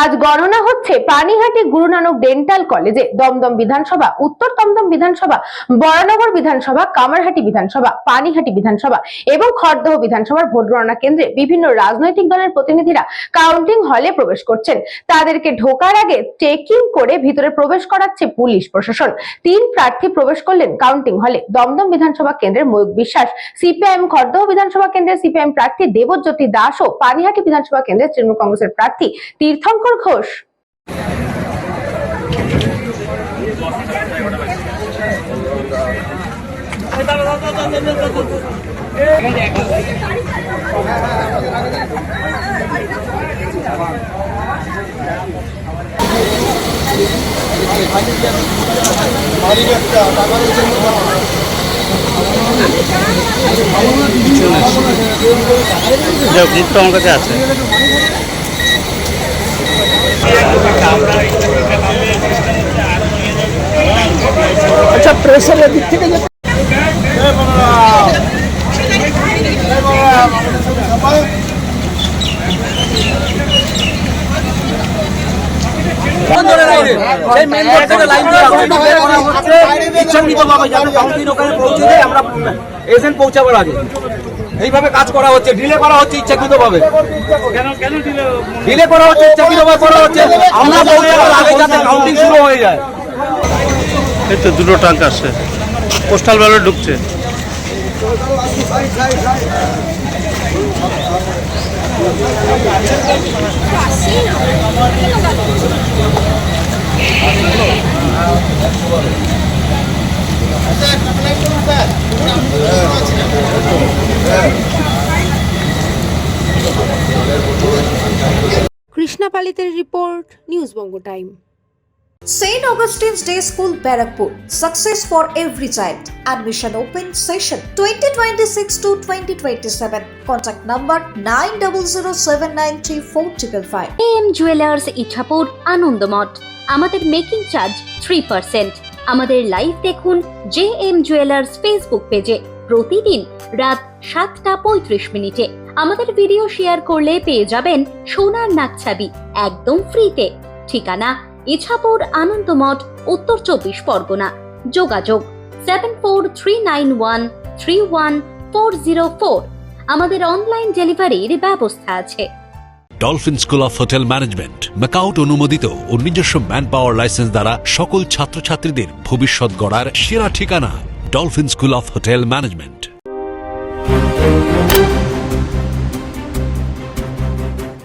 আজ গণনা হচ্ছে পানিহাটি গুরু নানক ডেন্টাল কলেজে। দমদম বিধানসভা, উত্তর দমদম বিধানসভা, বরানগর বিধানসভা, কামারহাটি বিধানসভা, পানিহাটি বিধানসভা এবং খড়দহ বিধানসভার ভোট গণনা কেন্দ্রে বিভিন্ন রাজনৈতিক দলের প্রতিনিধিরা কাউন্টিং হলে প্রবেশ করছেন। তাদেরকে ঢোকার আগে চেকিং করে ভিতরে প্রবেশ করাচ্ছে পুলিশ প্রশাসন। 3 প্রার্থী প্রবেশ করলেন কাউন্টিং হলে। দমদম বিধানসভা কেন্দ্রের ময়ূক বিশ্বাস সিপিআইএম, খড়দহ বিধানসভা কেন্দ্রের সিপিআইএম প্রার্থী দেবজ্যোতি দাস ও পানিহাটি বিধানসভা কেন্দ্রের তৃণমূল কংগ্রেসের প্রার্থী তীর্থঙ্কর ঘোষ। আমার কাছে আছে। আচ্ছা, প্রেসারের দিক থেকে পৌঁছাবার আগে এইভাবে কাজ করা হচ্ছে, ডিলে করা হচ্ছে ইচ্ছাকৃত ভাবে। ডিলে করা হচ্ছে ইচ্ছাকৃত ভাবে করা হচ্ছে। আমরা পৌঁছাবার আগে যাতে কাউন্টিং শুরু হয়ে যায়। এই তো দুটো ট্রাঙ্ক আসছে, পোস্টাল ব্যালট ঢুকছে। Krishna পালিতের report, news Banga time. St. Augustine's Day School, Barakpur. Success for every child. Admission open session 2026 to 2027. Contact number 9007934555. AM Jewelers Ichhapur, Anandamath. আমাদের মেকিং চার্জ 3%। আমাদের লাইভ দেখুন JM Jewelers ফেসবুক পেজে প্রতিদিন রাত 7:35 আমাদের ভিডিও শেয়ার করলে পেয়ে যাবেন সোনার নাকছাবি একদম ফ্রিতে। ঠিকানা ইছাপুর, আনন্দমঠ, উত্তর 24 পরগনা। যোগাযোগ 7439131404। আমাদের অনলাইন ডেলিভারির ব্যবস্থা আছে। Dolphin school of hotel management MAKAUT অনুমোদিত ও নিজস্ব ম্যান পাওয়ার লাইসেন্স দ্বারা সকল ছাত্রছাত্রীদের ভবিষ্যৎ গড়ার সেরা ঠিকানা dolphin school of hotel management.